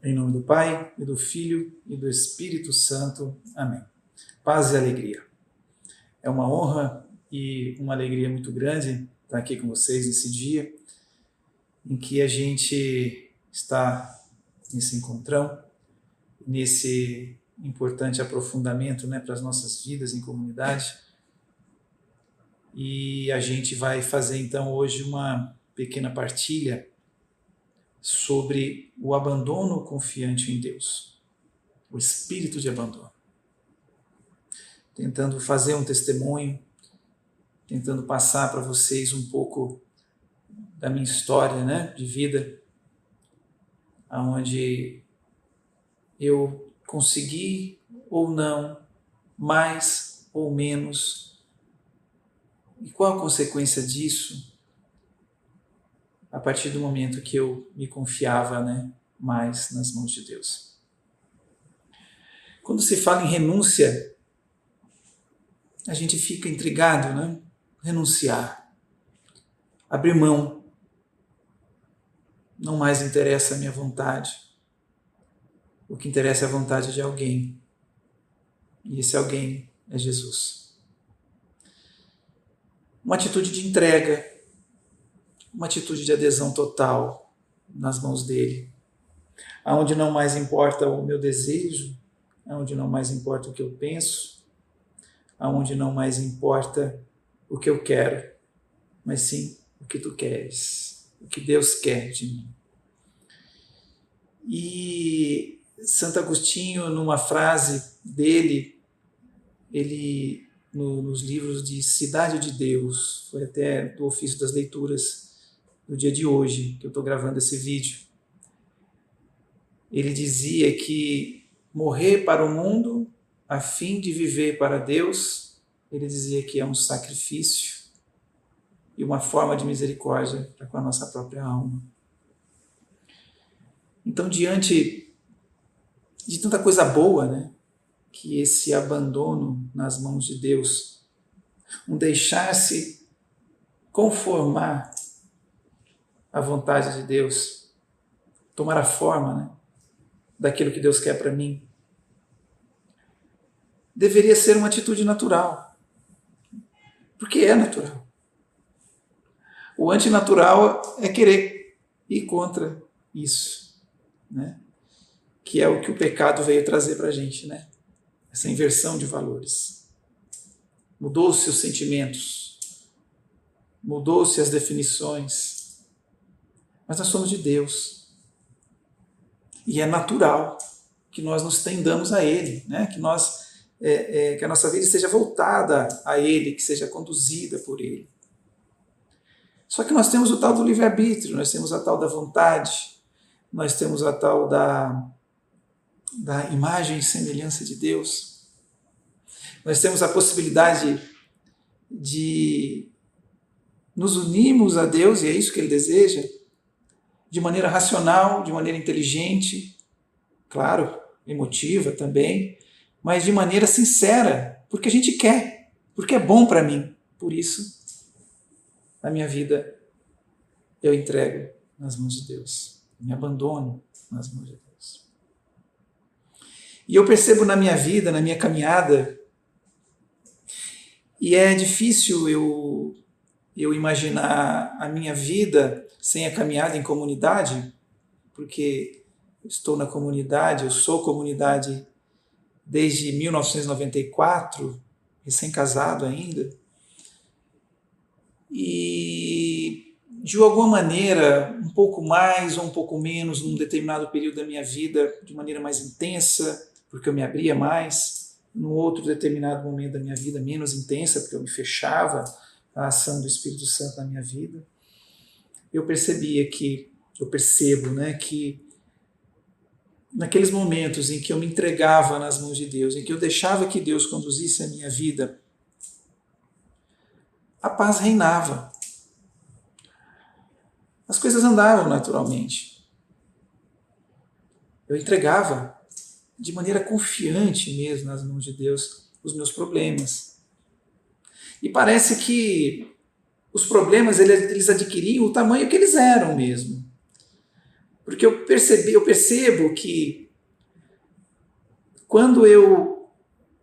Em nome do Pai, e do Filho, e do Espírito Santo. Amém. Paz e alegria. É uma honra e uma alegria muito grande estar aqui com vocês nesse dia em que a gente está nesse encontrão, nesse importante aprofundamento, para as nossas vidas em comunidade. E a gente vai fazer então hoje uma pequena partilha sobre o abandono confiante em Deus, o espírito de abandono. Tentando fazer um testemunho, tentando passar para vocês um pouco da minha história, de vida, onde eu consegui ou não, mais ou menos, e qual a consequência disso a partir do momento que eu me confiava mais nas mãos de Deus. Quando se fala em renúncia, a gente fica intrigado, Renunciar, abrir mão, não mais interessa a minha vontade, o que interessa é a vontade de alguém, e esse alguém é Jesus. Uma atitude de entrega, uma atitude de adesão total nas mãos dele, aonde não mais importa o meu desejo, aonde não mais importa o que eu penso, aonde não mais importa o que eu quero, mas sim o que tu queres, o que Deus quer de mim. E Santo Agostinho, numa frase dele, ele nos livros de Cidade de Deus, foi até do ofício das leituras no dia de hoje, que eu estou gravando esse vídeo, ele dizia que morrer para o mundo a fim de viver para Deus, ele dizia que é um sacrifício e uma forma de misericórdia para com a nossa própria alma. Então, diante de tanta coisa boa, que esse abandono nas mãos de Deus, um deixar-se conformar à vontade de Deus, tomar a forma daquilo que Deus quer para mim, deveria ser uma atitude natural, porque é natural. O antinatural é querer ir contra isso, que é o que o pecado veio trazer para a gente, essa inversão de valores. Mudou-se os sentimentos, mudou-se as definições, mas nós somos de Deus. E é natural que nós nos tendamos a Ele, que a nossa vida esteja voltada a Ele, que seja conduzida por Ele. Só que nós temos o tal do livre-arbítrio, nós temos a tal da vontade, nós temos a tal da imagem e semelhança de Deus. Nós temos a possibilidade de nos unirmos a Deus, e é isso que Ele deseja, de maneira racional, de maneira inteligente, claro, emotiva também, mas de maneira sincera, porque a gente quer, porque é bom para mim. Por isso, a minha vida eu entrego nas mãos de Deus, me abandono nas mãos de Deus. E eu percebo na minha vida, na minha caminhada, e é difícil eu imaginar a minha vida sem a caminhada em comunidade, porque eu estou na comunidade, eu sou comunidade desde 1994, recém-casado ainda, e de alguma maneira, um pouco mais ou um pouco menos, num determinado período da minha vida, de maneira mais intensa, porque eu me abria mais, num outro determinado momento da minha vida, menos intensa, porque eu me fechava à ação do Espírito Santo na minha vida, eu percebo, que naqueles momentos em que eu me entregava nas mãos de Deus, em que eu deixava que Deus conduzisse a minha vida, a paz reinava. As coisas andavam naturalmente. Eu entregava de maneira confiante mesmo nas mãos de Deus os meus problemas. E parece que os problemas eles adquiriam o tamanho que eles eram mesmo. Porque eu percebo que quando eu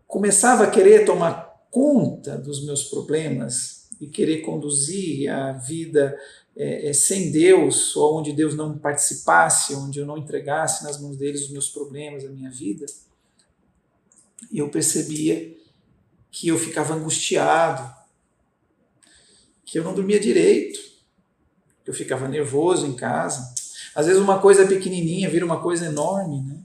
começava a querer tomar conta dos meus problemas e querer conduzir a vida sem Deus, ou onde Deus não participasse, onde eu não entregasse nas mãos deles os meus problemas, a minha vida, eu percebia que eu ficava angustiado, que eu não dormia direito, que eu ficava nervoso em casa. Às vezes uma coisa pequenininha vira uma coisa enorme, né?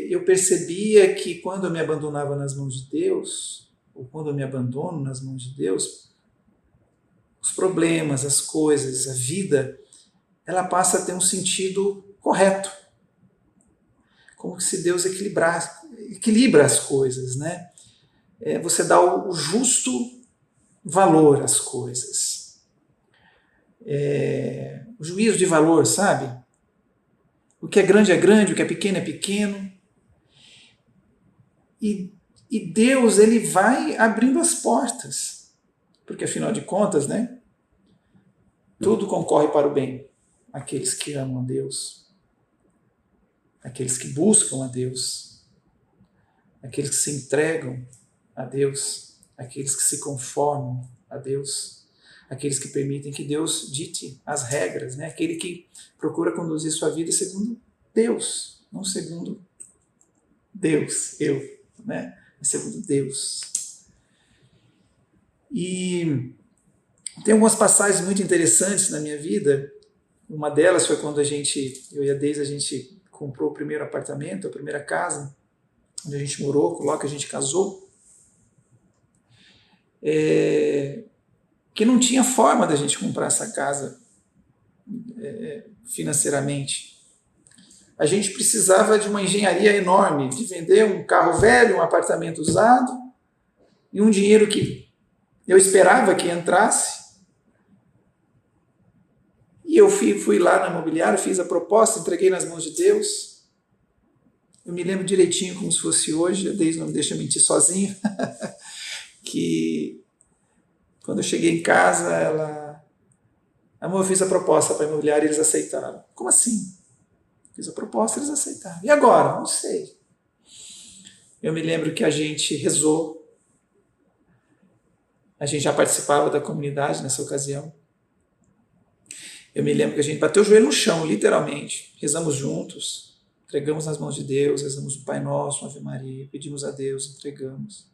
Eu percebia que quando eu me abandonava nas mãos de Deus, ou quando eu me abandono nas mãos de Deus, os problemas, as coisas, a vida, ela passa a ter um sentido correto. Como se Deus equilibra as coisas, né? Você dá o justo valor às coisas. O juízo de valor, sabe? O que é grande, o que é pequeno. E Deus, ele vai abrindo as portas. Porque, afinal de contas, né? Tudo concorre para o bem. Aqueles que amam a Deus, aqueles que buscam a Deus, aqueles que se entregam a Deus, aqueles que se conformam a Deus, aqueles que permitem que Deus dite as regras, né? Aquele que procura conduzir sua vida segundo Deus, não segundo eu, né? Segundo Deus. E tem algumas passagens muito interessantes na minha vida. Uma delas foi quando eu e a Deise, a gente comprou o primeiro apartamento, a primeira casa, onde a gente morou, logo que a gente casou. Que não tinha forma da gente comprar essa casa financeiramente. A gente precisava de uma engenharia enorme, de vender um carro velho, um apartamento usado, e um dinheiro que eu esperava que entrasse. E eu fui lá na imobiliária, fiz a proposta, entreguei nas mãos de Deus. Eu me lembro direitinho como se fosse hoje, a Deise não me deixa mentir sozinho, que quando eu cheguei em casa, amor, eu fiz a proposta para a imobiliária e eles aceitaram. Como assim? Fiz a proposta e eles aceitaram. E agora? Não sei. Eu me lembro que a gente rezou, a gente já participava da comunidade nessa ocasião. Eu me lembro que a gente bateu o joelho no chão, literalmente. Rezamos juntos, entregamos nas mãos de Deus, rezamos o Pai Nosso, Ave Maria, pedimos a Deus, entregamos.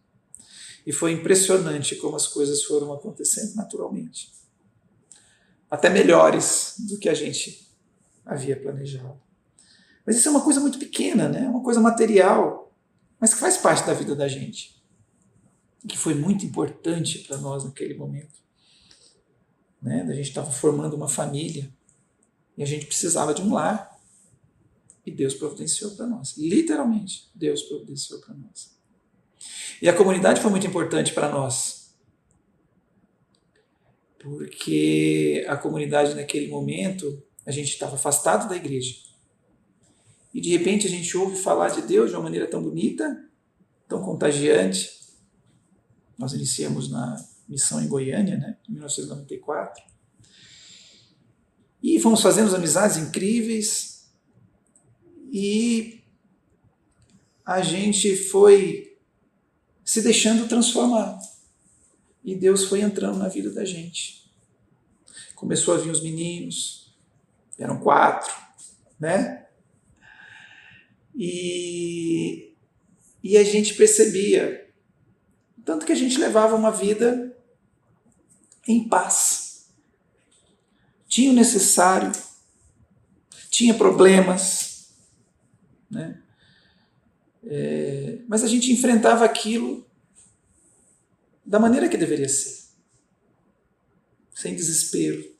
E foi impressionante como as coisas foram acontecendo naturalmente. Até melhores do que a gente havia planejado. Mas isso é uma coisa muito pequena, né? Uma coisa material, mas que faz parte da vida da gente. E que foi muito importante para nós naquele momento. Né? A gente estava formando uma família e a gente precisava de um lar. E Deus providenciou para nós. Literalmente, Deus providenciou para nós. E a comunidade foi muito importante para nós. Porque a comunidade naquele momento, a gente estava afastado da igreja. E de repente a gente ouve falar de Deus de uma maneira tão bonita, tão contagiante. Nós iniciamos na missão em Goiânia, né, em 1994. E fomos fazendo amizades incríveis. E a gente foi se deixando transformar. E Deus foi entrando na vida da gente. Começou a vir os meninos, eram 4, né? E a gente percebia, tanto que a gente levava uma vida em paz. Tinha o necessário, tinha problemas, né? Mas a gente enfrentava aquilo da maneira que deveria ser. Sem desespero.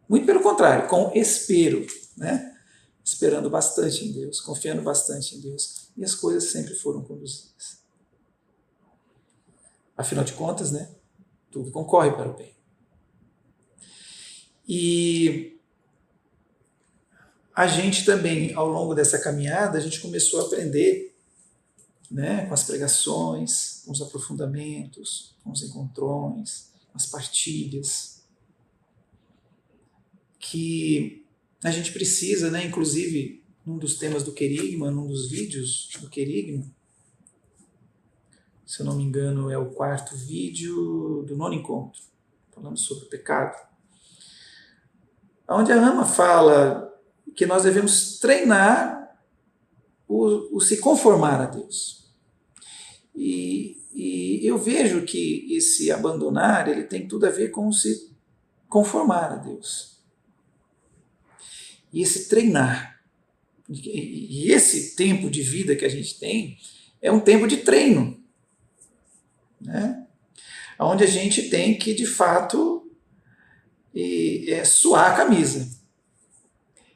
Muito pelo contrário, com espero, né? Esperando bastante em Deus, confiando bastante em Deus. E as coisas sempre foram conduzidas. Afinal de contas, né? Tudo concorre para o bem. E a gente também, ao longo dessa caminhada, a gente começou a aprender, né, com as pregações, com os aprofundamentos, com os encontrões, com as partilhas, que A gente precisa, né, inclusive, num dos temas do Querigma, num dos vídeos do Querigma, se eu não me engano é o 4º vídeo do 9º encontro, falando sobre o pecado, onde a Ama fala que nós devemos treinar o se conformar a Deus. E eu vejo que esse abandonar, ele tem tudo a ver com se conformar a Deus. E esse treinar. E esse tempo de vida que a gente tem é um tempo de treino, né? Onde a gente tem que, de fato, suar a camisa.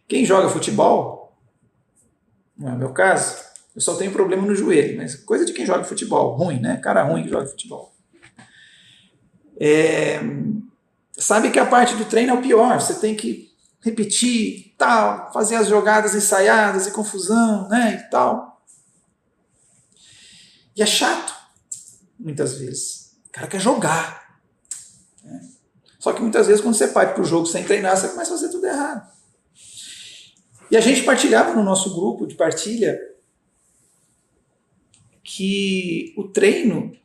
Quem joga futebol, não é o meu caso, eu só tenho problema no joelho, mas coisa de quem joga futebol, ruim, né? Cara ruim que joga futebol. Sabe que a parte do treino é o pior, você tem que repetir, tal, fazer as jogadas ensaiadas e confusão, né, e tal. E é chato, muitas vezes. O cara quer jogar. Né? Só que muitas vezes quando você parte para o jogo sem treinar, você começa a fazer tudo errado. E a gente partilhava no nosso grupo de partilha que o treino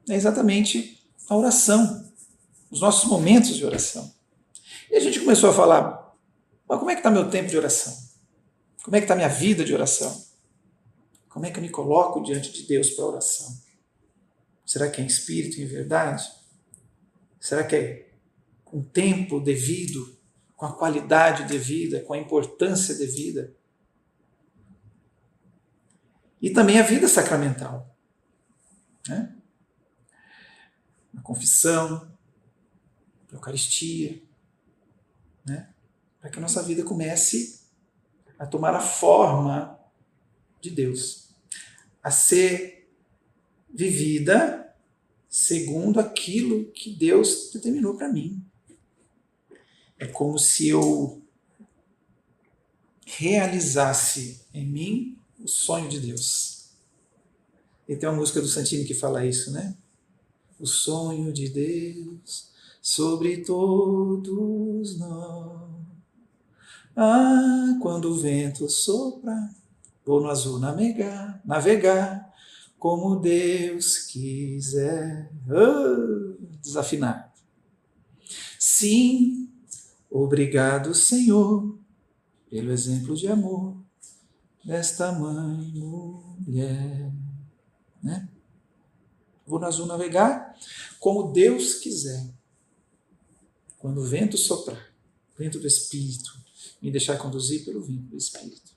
é exatamente a oração, os nossos momentos de oração. E a gente começou a falar, mas como é que está meu tempo de oração? Como é que está minha vida de oração? Como é que eu me coloco diante de Deus para oração? Será que é em espírito e em verdade? Será que é com tempo devido, com a qualidade devida, com a importância devida? E também a vida sacramental. Né? A confissão, a Eucaristia, né? Para que a nossa vida comece a tomar a forma de Deus, a ser vivida segundo aquilo que Deus determinou para mim. É como se eu realizasse em mim o sonho de Deus. E tem uma música do Santini que fala isso, né? O sonho de Deus sobre todos nós. Ah, quando o vento sopra, vou no azul navegar, como Deus quiser. Oh, desafinado. Sim, obrigado, Senhor, pelo exemplo de amor desta mãe mulher. Né? Vou no azul navegar, como Deus quiser. Quando o vento soprar, vento do Espírito, me deixar conduzir pelo vento do Espírito.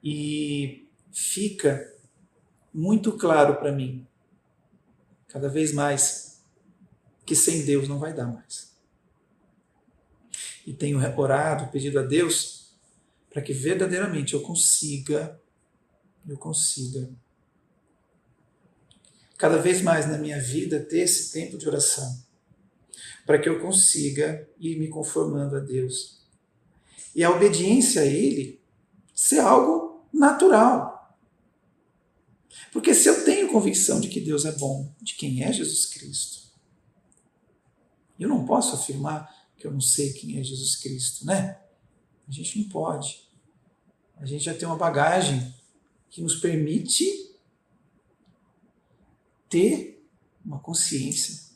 E fica muito claro para mim, cada vez mais, que sem Deus não vai dar mais. E tenho orado, pedido a Deus, para que verdadeiramente eu consiga cada vez mais na minha vida ter esse tempo de oração, para que eu consiga ir me conformando a Deus. E a obediência a Ele ser algo natural. Porque se eu tenho convicção de que Deus é bom, de quem é Jesus Cristo, eu não posso afirmar que eu não sei quem é Jesus Cristo, né? A gente não pode. A gente já tem uma bagagem que nos permite ter uma consciência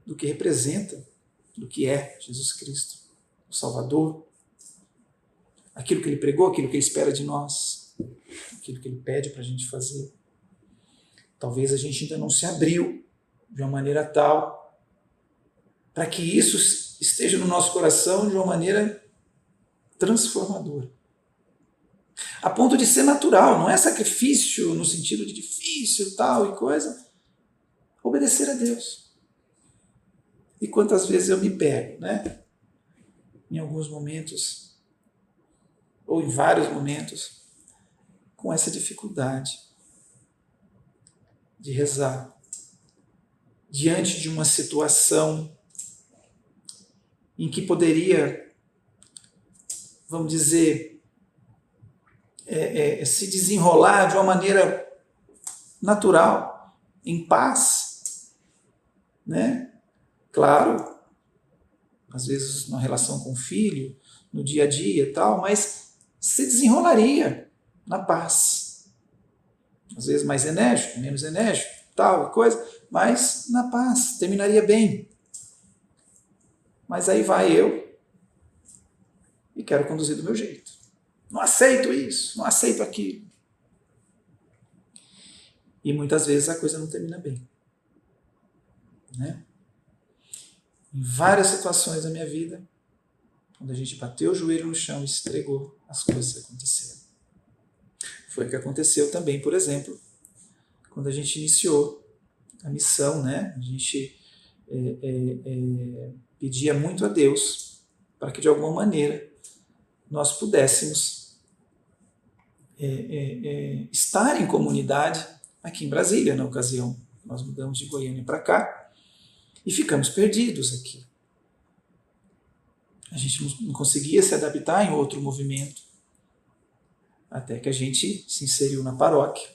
do que representa, do que é Jesus Cristo, o Salvador, aquilo que Ele pregou, aquilo que Ele espera de nós, aquilo que Ele pede para a gente fazer. Talvez a gente ainda não se abriu de uma maneira tal para que isso esteja no nosso coração de uma maneira transformadora. A ponto de ser natural, não é sacrifício no sentido de difícil, tal e coisa. Obedecer a Deus. E quantas vezes eu me pego, né? Em alguns momentos, ou em vários momentos, com essa dificuldade de rezar diante de uma situação em que poderia, vamos dizer, se desenrolar de uma maneira natural, em paz, né? Claro, às vezes na relação com o filho, no dia a dia e tal, mas se desenrolaria na paz. Às vezes mais enérgico, menos enérgico, tal coisa, mas na paz, terminaria bem. Mas aí vai eu e quero conduzir do meu jeito. Não aceito isso, não aceito aquilo. E muitas vezes a coisa não termina bem. Né? Em várias situações da minha vida, quando a gente bateu o joelho no chão e se entregou, as coisas aconteceram. Foi o que aconteceu também, por exemplo, quando a gente iniciou a missão, né? A gente pedia muito a Deus para que de alguma maneira nós pudéssemos estar em comunidade aqui em Brasília, na ocasião. Nós mudamos de Goiânia para cá e ficamos perdidos aqui. A gente não conseguia se adaptar em outro movimento, até que a gente se inseriu na paróquia.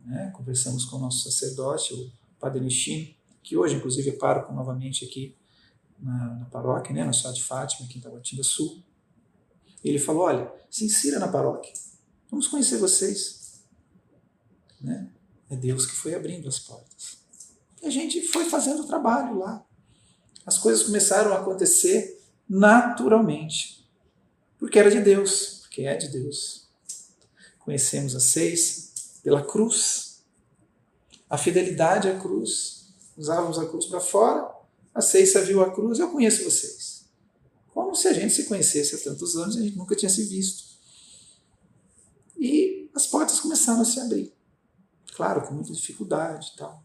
Né? Conversamos com o nosso sacerdote, o Padre Nishino, que hoje, inclusive, é pároco novamente aqui na paróquia, né? Na cidade de Fátima, aqui em Taguatinga Sul. Ele falou, olha, se insira na paróquia, vamos conhecer vocês. Né? É Deus que foi abrindo as portas. E a gente foi fazendo o trabalho lá. As coisas começaram a acontecer naturalmente, porque era de Deus, porque é de Deus. Conhecemos a seis pela cruz, a fidelidade à cruz, usávamos a cruz para fora, a seis viu a cruz, eu conheço vocês. Como se a gente se conhecesse há tantos anos e a gente nunca tinha se visto. E as portas começaram a se abrir. Claro, com muita dificuldade e tal.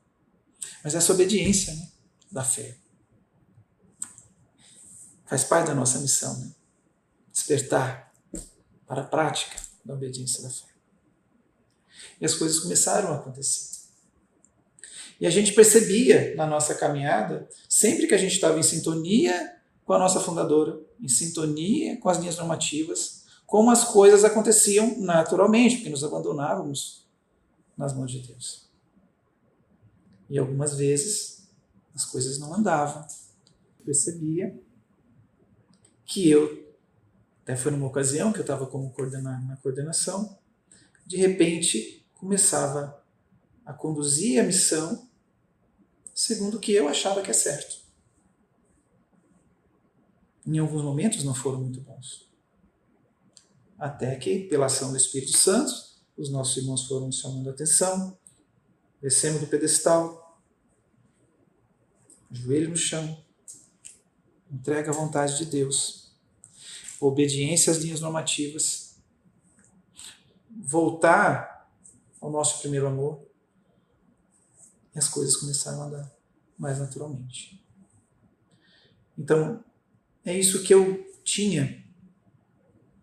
Mas essa obediência, né, da fé faz parte da nossa missão, né? Despertar para a prática da obediência da fé. E as coisas começaram a acontecer. E a gente percebia na nossa caminhada, sempre que a gente estava em sintonia com a nossa fundadora, em sintonia com as linhas normativas, como as coisas aconteciam naturalmente, porque nos abandonávamos nas mãos de Deus. E algumas vezes as coisas não andavam. Eu percebia que até foi numa ocasião que eu estava como na coordenação, de repente começava a conduzir a missão segundo o que eu achava que é certo. Em alguns momentos não foram muito bons. Até que, pela ação do Espírito Santo, os nossos irmãos foram chamando a atenção, descemos do pedestal, joelho no chão, entrega à vontade de Deus, obediência às linhas normativas, voltar ao nosso primeiro amor, e as coisas começaram a andar mais naturalmente. Então, é isso que eu tinha,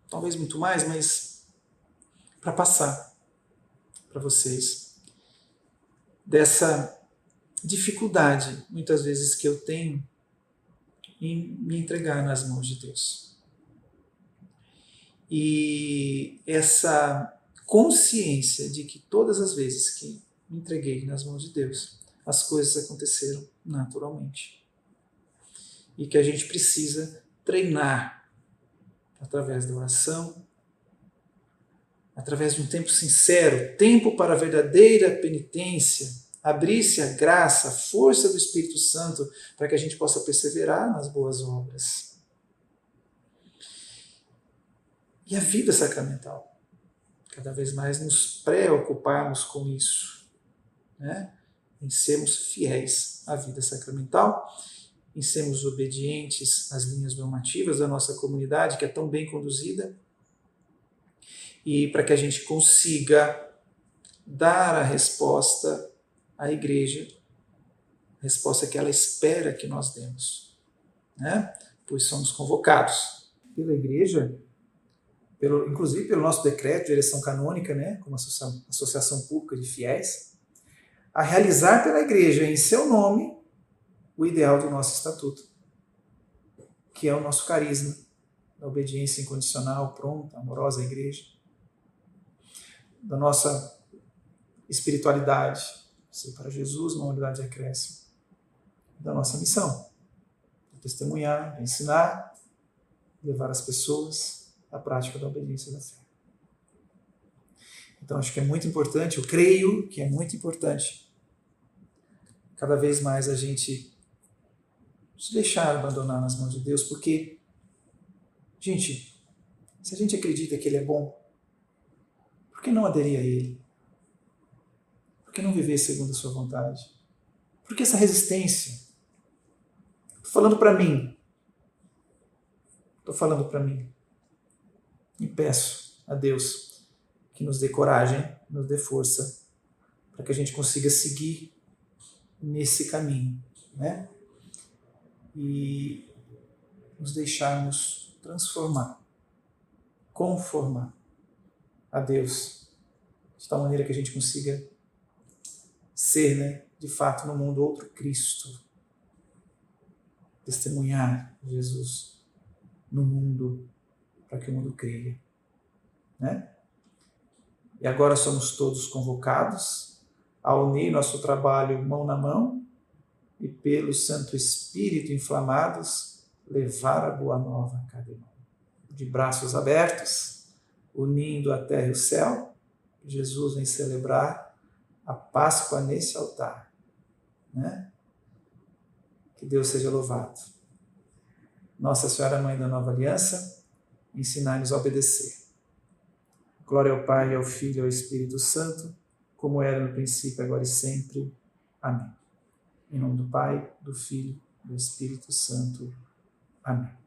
talvez muito mais, mas para passar para vocês, dessa dificuldade, muitas vezes, que eu tenho em me entregar nas mãos de Deus. E essa consciência de que todas as vezes que me entreguei nas mãos de Deus, as coisas aconteceram naturalmente. E que a gente precisa treinar através da oração, através de um tempo sincero, tempo para a verdadeira penitência, abrir-se a graça, a força do Espírito Santo, para que a gente possa perseverar nas boas obras. E a vida sacramental. Cada vez mais nos preocuparmos com isso, né? Em sermos fiéis à vida sacramental, em sermos obedientes às linhas normativas da nossa comunidade, que é tão bem conduzida, e para que a gente consiga dar a resposta à Igreja, a resposta que ela espera que nós demos, né? Pois somos convocados pela Igreja, inclusive pelo nosso decreto de eleição canônica, né, como associação pública de fiéis, a realizar pela Igreja, em seu nome, o ideal do nosso estatuto, que é o nosso carisma, da obediência incondicional, pronta, amorosa à Igreja, da nossa espiritualidade, ser para Jesus uma unidade de acréscimo, da nossa missão, de testemunhar, de ensinar, de levar as pessoas à prática da obediência da fé. Então, acho que é muito importante, eu creio que é muito importante, cada vez mais a gente se deixar abandonar nas mãos de Deus, porque, gente, se a gente acredita que Ele é bom, por que não aderir a Ele? Por que não viver segundo a sua vontade? Por que essa resistência? Estou falando para mim. Estou falando para mim. E peço a Deus que nos dê coragem, nos dê força, para que a gente consiga seguir nesse caminho, né? E nos deixarmos transformar, conformar a Deus, de tal maneira que a gente consiga ser, né, de fato, no mundo outro Cristo. Testemunhar Jesus no mundo, para que o mundo creia, né? E agora somos todos convocados a unir nosso trabalho mão na mão e pelo Santo Espírito inflamados levar a boa nova a cada irmão. De braços abertos, unindo a terra e o céu, Jesus vem celebrar a Páscoa nesse altar, né? Que Deus seja louvado. Nossa Senhora, Mãe da Nova Aliança, ensinai-nos a obedecer. Glória ao Pai, ao Filho e ao Espírito Santo, como era no princípio, agora e sempre. Amém. Em nome do Pai, do Filho e do Espírito Santo. Amém.